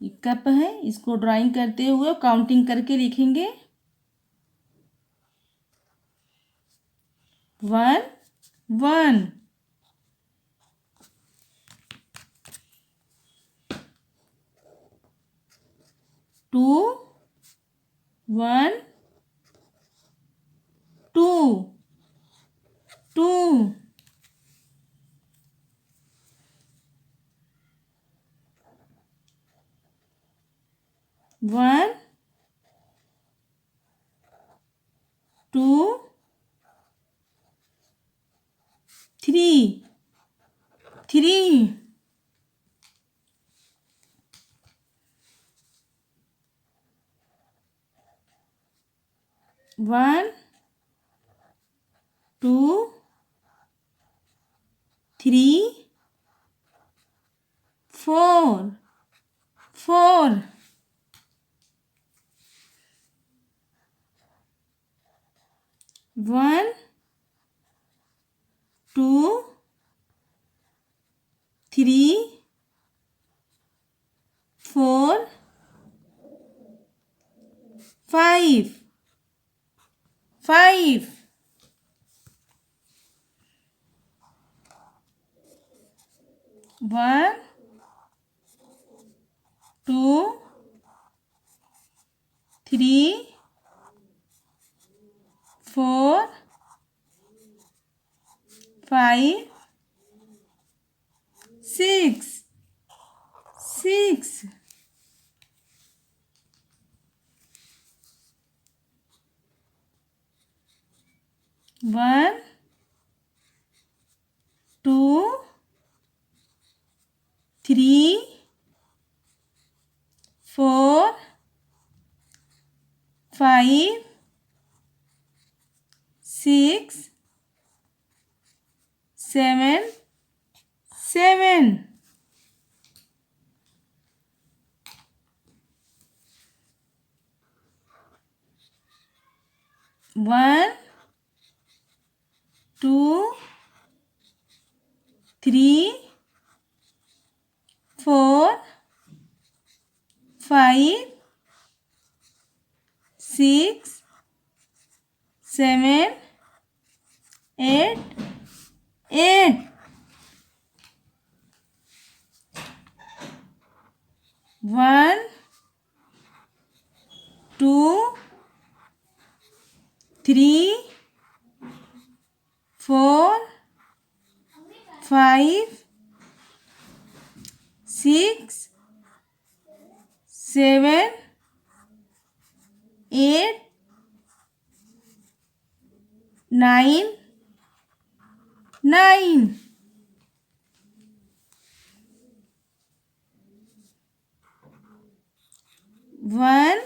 ये कप है, इसको ड्राइंग करते हुए काउंटिंग करके लिखेंगे। 1 1 2 1 2 2 1 2 3 3 1 2 3 4 4 1 2 3 4 5 5 1 2 3 4 5 6 6 1 2 3 4 5 6 7 7 1 2 3 4 5 6 7 8 8 1 2 3 4 5 6 7 8 9 9 1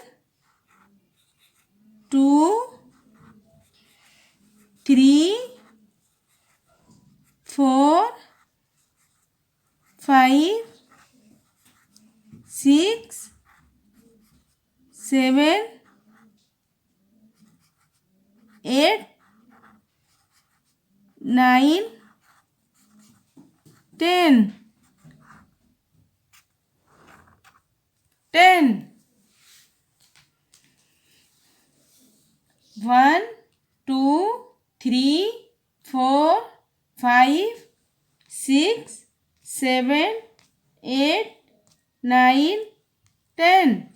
2 3 4 5 6 7 8 9 10 10 1 2 3 4 5 6 7 8 9 10